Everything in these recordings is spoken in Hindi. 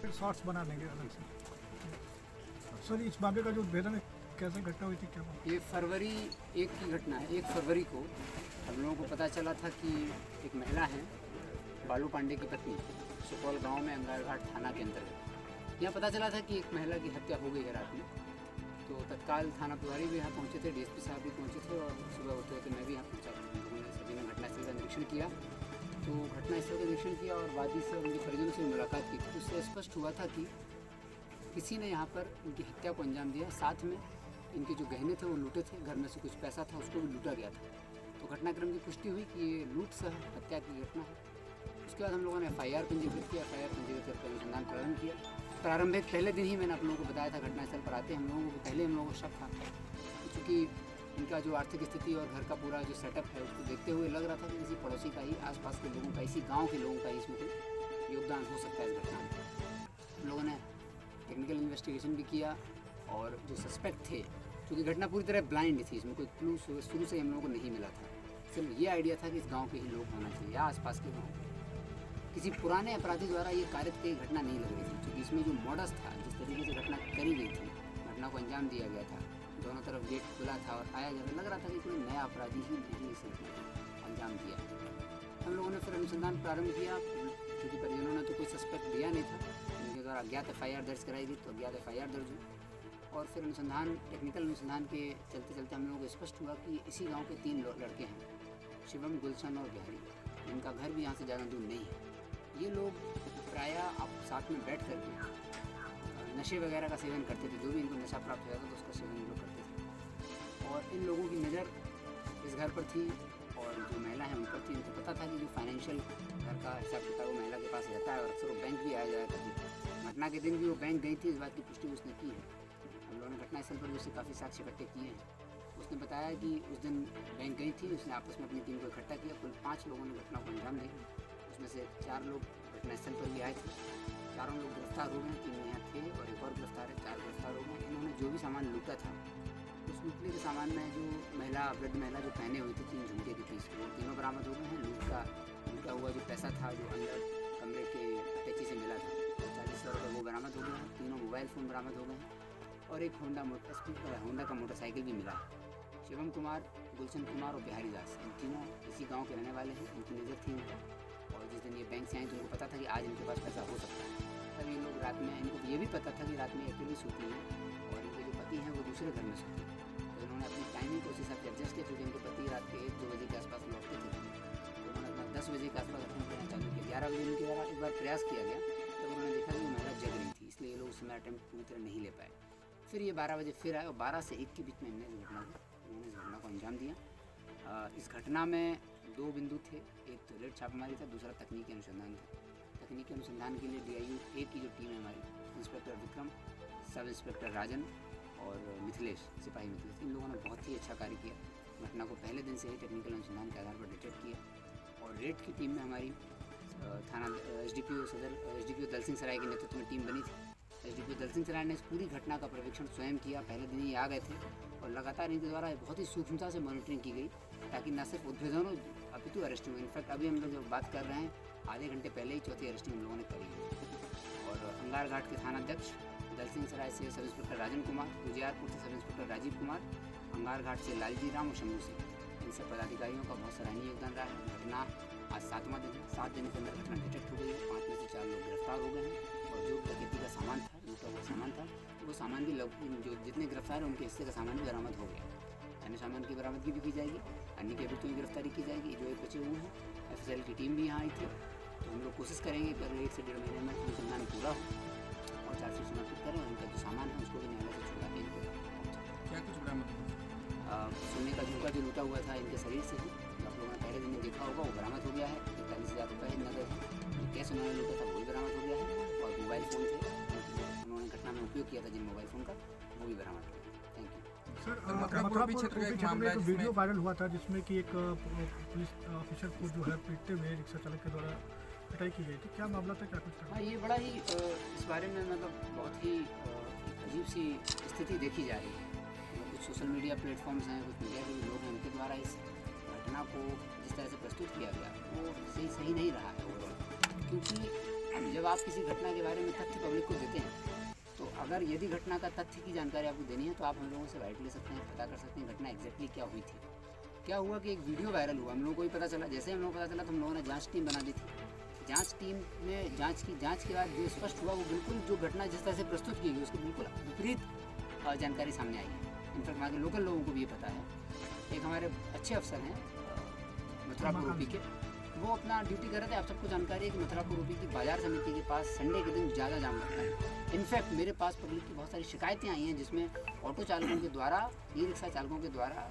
फिर शॉर्ट्स बना देंगे अलग से। सर इस मामले का जो भेदन है कैसे घटना हुई थी क्या बात? ये फरवरी 1 की घटना है। 1 फरवरी को हम लोगों को पता चला था कि एक महिला है बालू पांडे की पत्नी सुपौल गांव में अंगारघाट थाना के अंतर्गत यहाँ पता चला था कि एक महिला की हत्या हो गई है रात में। तो तत्काल थाना प्रभारी भी यहाँ पहुँचे थे, डीएसपी साहब भी पहुँचे थे और सुबह होते होते मैं भी यहाँ पहुँचा था। हम लोगों ने सभी ने घटनास्थल का निरीक्षण किया। तो घटनास्थल का निरीक्षण किया और वादी से उनके परिजनों से मुलाकात की थी। तो उससे स्पष्ट हुआ था कि किसी ने यहाँ पर इनकी हत्या को अंजाम दिया। साथ में इनके जो गहने थे वो लूटे थे, घर में से कुछ पैसा था उसको भी लूटा गया था। तो घटनाक्रम की पुष्टि हुई कि ये लूट सह हत्या की घटना है। उसके बाद हम लोगों ने एफआईआर पंजीकृत किया। एफआईआर पंजीकृत करके अनुसंधान प्रारंभ किया। प्रारंभिक पहले दिन ही मैंने आप लोगों को बताया था घटनास्थल पर आते हम लोगों को पहले हम लोगों को शक था, क्योंकि इनका जो आर्थिक स्थिति और घर का पूरा जो सेटअप है उसको देखते हुए लग रहा था कि किसी पड़ोसी का ही, आसपास के लोगों का, इसी गांव के लोगों का इसमें कोई योगदान हो सकता है इस घटना में। हम लोगों ने टेक्निकल इन्वेस्टिगेशन भी किया और जो सस्पेक्ट थे, क्योंकि घटना पूरी तरह ब्लाइंड थी, इसमें कोई क्लू शुरू से हम लोगों को नहीं मिला था। सिर्फ ये आइडिया था कि इस गाँव के ही लोग होना चाहिए या आसपास के गाँव। किसी पुराने अपराधी द्वारा ये कारित की घटना नहीं लग रही थी, क्योंकि इसमें जो मॉडस था, जिस तरीके से घटना करी गई थी, घटना को अंजाम दिया गया था, दोनों तरफ गेट खुला था और आया जा लग रहा था कि कोई नया अपराधी ही नहीं इसे अंजाम दिया। हम लोगों ने फिर अनुसंधान प्रारंभ किया, क्योंकि परिजनों ने तो कोई सस्पेक्ट दिया नहीं था। उनके द्वारा अज्ञात एफआईआर दर्ज कराई गई तो अज्ञात एफआईआर दर्ज हुई। और फिर अनुसंधान, टेक्निकल अनुसंधान के चलते चलते हम लोगों को स्पष्ट हुआ कि इसी गाँव के 3 लड़के हैं, शिवम, गुलशन और बिहारी। इनका घर भी यहाँ से ज़्यादा दूर नहीं है। ये लोग प्रायः आप साथ में बैठ करके नशे वगैरह का सेवन करते थे। जो भी इनको नशा प्राप्त हो जाता था तो उसका सेवन लोग करते थे। और इन लोगों की नज़र इस घर पर थी और जो महिला है उन पर थी। इनको पता था कि जो फाइनेंशियल घर का हिसाब किताब वो महिला के पास रहता है और अक्सर वो बैंक भी आया जाया करती। घटना के दिन भी वो बैंक गई थी, इस बात की पुष्टि उसने की है। हम लोगों ने घटनास्थल पर भी उससे काफ़ी साक्ष्य इकट्ठे किए हैं। उसने बताया कि उस दिन बैंक गई थी, उसने आपस में अपनी टीम को इकट्ठा किया। कुल 5 लोगों ने घटना को अंजाम दिया। उसमें से 4 लोग घटनास्थल पर भी आए थे। चारों लोग गिरफ्तार हो गए, 3 यहाँ थे और एक और गिरफ्तार है। 4 गिरफ्तार हो गए। इन्होंने जो भी सामान लूटा था, उस लूटने के सामान में जो वृद्ध महिला जो पहने हुई थी 3 झुमके की पीस, वो तीनों बरामद हो गए हैं। लूटा हुआ जो पैसा था जो अंदर कमरे के अटैची से मिला था 40,000 रुपये, वो बरामद हो गए हैं। 3 मोबाइल फ़ोन बरामद हो गए हैं और एक होंडा का मोटरसाइकिल भी मिला है। शिवम कुमार, गुलशन कुमार और बिहारी दास, इन तीनों इसी गाँव के रहने वाले हैं। इनकी नज़र थी इनका। और जिस दिन ये बैंक से आए तो उनको पता था कि आज इनके पास पैसा हो सकता है। तब ये लोग रात में, इनको ये भी पता था कि रात में अकेले सोती हैं और इनके जो पति हैं वो दूसरे घर में सोते हैं। तो इन्होंने अपनी टाइमिंग को उस हिसाब से एडजस्ट किया, क्योंकि इनके पति रात के 1-2 बजे के आसपास लौटते थे। तो उन्होंने अपना 10 बजे के आसपास अपना प्रयास चालू किया। 11 बजे इनके द्वारा एक बार प्रयास किया गया, तब उन्होंने देखा कि वो महिला जग रही थी, इसलिए ये लोग उस समय अटैम्प्ट पूरी तरह नहीं ले पाए। फिर ये 12 बजे फिर आए और 12 से 1 के बीच में इन्होंने इस घटना को अंजाम दिया। इस घटना में 2 बिंदु थे, एक तो रेड छापेमारी था, दूसरा तकनीकी अनुसंधान था। तकनीकी अनुसंधान के लिए DIU 1 की जो टीम है हमारी, इंस्पेक्टर विक्रम, सब इंस्पेक्टर राजन और मिथिलेश, सिपाही मिथिलेश, इन लोगों ने बहुत ही अच्छा कार्य किया। घटना को पहले दिन से ही टेक्निकल अनुसंधान के आधार पर डिटेक्ट किया। और रेड की टीम में हमारी थाना SDPO दल सिंह सराय के नेतृत्व में टीम बनी थी। SDPO दल सिंह सराय ने इस पूरी घटना का पर्यवेक्षण स्वयं किया। पहले दिन ही आ गए थे और लगातार इनके द्वारा बहुत ही सूक्ष्मता से मॉनिटरिंग की गई, ताकि न सिर्फ उद्भेदन हो अपितु अरेस्टिंग हो। इनफैक्ट अभी हम लोग जब बात कर रहे हैं, आधे घंटे पहले ही 4थी अरेस्टिंग हम लोगों ने करी है। और अंगारघाट के थानाध्यक्ष, दल सिंह सराय से सब इंस्पेक्टर राजन कुमार, उजियारपुर से सब इंस्पेक्टर राजीव कुमार, अंगारघाट से लालजी राम और शंभू सिंह, इन सब पदाधिकारियों का बहुत सराहनीय योगदान रहा है। घटना आज 7वां दिन है। 7 दिन के अंदर घटना डिटेक्ट हो गई है। 5 में से 4 लोग गिरफ्तार हो गए हैं और जो डकैती का सामान था, लूटा हुआ सामान था, वो सामान भी जो जितने गिरफ्तार हैं उनके हिस्से का सामान भी बरामद हो गया। अन्य सामान की बरामदगी भी की जाएगी, अन्य के अभियुक्तों की गिरफ्तारी की जाएगी। जो एक बचे हुए हैं, FSL की टीम भी यहाँ आई थी। तो हम लोग कोशिश करेंगे कि अगर 1 से 1.5 महीने में अनुसंधान पूरा हो और चार्जशीट समर्पित करें और उनका जो सामान है उसको भी न्यायालय से छुड़ा के इनको क्या कुछ बरामद हुआ? सोने का झुमका जो लूटा हुआ था इनके शरीर से ही, आप लोगों ने पहले दिन में देखा होगा, वो बरामद हो गया है। 41,000 रुपये नगद कैश उन्होंने लूटा था वो भी बरामद हो गया है। और मोबाइल फ़ोन थे उन्होंने घटना में उपयोग किया था जिन मोबाइल फ़ोन का, वो भी बरामद हो गया। Thank you. सर मथुरापुर क्षेत्र में एक वीडियो वायरल हुआ था जिसमें कि एक पुलिस ऑफिसर को जो है पीटते हुए रिक्शा चालक के द्वारा पिटाई की गई थी। क्या मामला था, क्या कुछ था? हाँ, ये बड़ा ही इस बारे में मतलब बहुत ही अजीब सी स्थिति देखी जा रही है। कुछ सोशल मीडिया प्लेटफॉर्म्स हैं, कुछ मीडिया के भी लोग हैं, उनके द्वारा इस घटना को जिस तरह से प्रस्तुत किया गया वो सही नहीं रहा है ओवरऑल। क्योंकि अब जब आप किसी घटना के बारे में तथ्य पब्लिक को देते हैं, तो अगर यदि घटना का तथ्य की जानकारी आपको देनी है तो आप हम लोगों से बाइट ले सकते हैं, पता कर सकते हैं घटना एग्जैक्टली क्या हुई थी। क्या हुआ कि एक वीडियो वायरल हुआ, हम लोगों को भी पता चला। जैसे हम लोगों को पता चला तो हम लोगों ने जांच टीम बना दी थी। जांच टीम में जांच के बाद जो स्पष्ट हुआ वो बिल्कुल जो घटना जिस तरह से प्रस्तुत की गई उसके बिल्कुल विपरीत जानकारी सामने आई है। इनफैक्ट वहाँ के लोकल लोगों को भी ये पता है। एक हमारे अच्छे अफसर हैं मथुरापुर यूपी के, वो अपना ड्यूटी कर रहे थे। आप सबको जानकारी है कि मथुरापुर यूपी की बाजार समिति के पास संडे के दिन ज़्यादा जाम लगता है। इनफैक्ट मेरे पास पब्लिक की बहुत सारी शिकायतें आई हैं जिसमें ऑटो चालकों के द्वारा, ई रिक्शा चालकों के द्वारा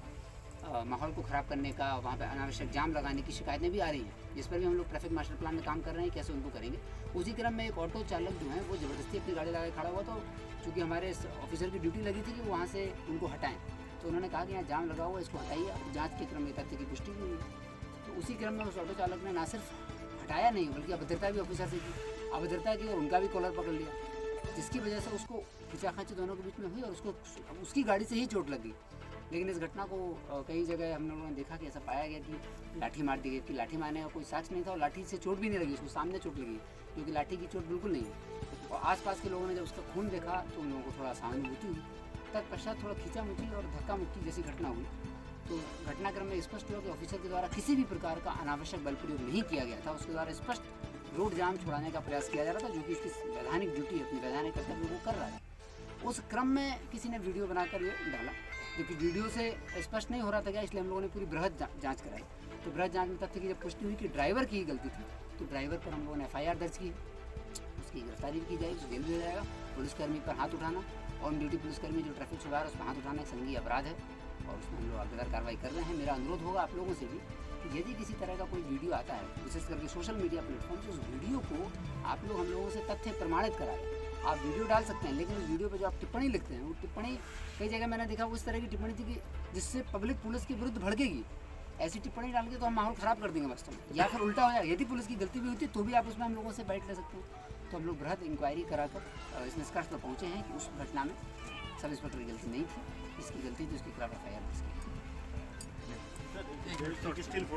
माहौल को ख़राब करने का, वहाँ पे अनावश्यक जाम लगाने की शिकायतें भी आ रही हैं, जिस पर भी हम लोग ट्रैफिक मास्टर प्लान में काम कर रहे हैं कैसे उनको करेंगे। उसी क्रम में एक ऑटो चालक जो है वो ज़बरदस्ती अपनी गाड़ी लगा के खड़ा हुआ, तो चूँकि हमारे ऑफिसर की ड्यूटी लगी थी कि वो वहाँ से उनको हटाएँ, तो उन्होंने कहा कि यहाँ जाम लगा हुआ, इसको हटाइए। जाँच के क्रम में तथ्य की पुष्टि भी हुई। तो उसी क्रम में उस ऑटो चालक ने ना सिर्फ हटाया नहीं बल्कि अभद्रता भी ऑफिसर से की, अभद्रता की और उनका भी कॉलर पकड़ लिया, जिसकी वजह से उसको खींचाखींची दोनों के बीच में हुई और उसकी गाड़ी से ही चोट लग गई। लेकिन इस घटना को कई जगह हम लोगों ने देखा कि ऐसा पाया गया कि लाठी मार दी गई, कि लाठी मारने का कोई साक्ष्य नहीं था और लाठी से चोट भी नहीं लगी, उसको सामने चोट लगी, क्योंकि लाठी की चोट बिल्कुल नहीं है। और आसपास के लोगों ने जब उसका खून देखा तो उन लोगों को थोड़ा सहानुभूति हुई। तत्पश्चात थोड़ा खींचामुची और धक्का मुक्की जैसी घटना हुई। तो घटनाक्रम में स्पष्ट हुआ कि ऑफिसर के द्वारा किसी भी प्रकार का अनावश्यक बल प्रयोग नहीं किया गया था। उसके द्वारा स्पष्ट रोड जाम छुड़ाने का प्रयास किया जा रहा था, जो कि इसकी वैधानिक ड्यूटी, अपनी वैधानिक कर्तव्य को कर रहा था। उस क्रम में किसी ने वीडियो बनाकर ये डाला, क्योंकि वीडियो से स्पष्ट नहीं हो रहा था क्या, इसलिए हम लोगों ने पूरी बृहद जांच कराई। तो बृहद जांच में तथ्य की जब पुष्टि हुई कि ड्राइवर की ही गलती थी, तो ड्राइवर पर हम लोगों ने FIR दर्ज की, उसकी गिरफ्तारी भी की जाएगी, उसे जेल भी जाएगा। पुलिसकर्मी पर हाथ उठाना, ऑन ड्यूटी पुलिसकर्मी जो ट्रैफिक सुधार उस पर हाथ उठाना एक संज्ञेय अपराध है और उसमें हम लोग आगेदार कार्रवाई कर रहे हैं। मेरा अनुरोध होगा आप लोगों से भी कि यदि किसी तरह का कोई वीडियो आता है, विशेष करके सोशल मीडिया प्लेटफॉर्म से, उस वीडियो को आप लोग हम लोगों से तथ्य प्रमाणित कराएं। आप वीडियो डाल सकते हैं, लेकिन उस वीडियो पे जो आप टिप्पणी लिखते हैं, वो टिप्पणी कई जगह मैंने देखा वो इस तरह की टिप्पणी थी कि जिससे पब्लिक पुलिस के विरुद्ध भड़केगी। ऐसी टिप्पणी डाल के तो हम माहौल ख़राब कर देंगे वास्तव में, या फिर उल्टा हो जाएगा। यदि पुलिस की गलती भी होती है तो भी आप उसमें हम लोगों से बाइट ले सकते हैं। तो हम लोग बृहद इंक्वायरी कराकर इस निष्कर्ष पर पहुँचे हैं कि उस घटना में सब इंस्पेक्टर की गलती नहीं थी, इसकी गलती थी, उसके खिलाफ FIR दर्ज की।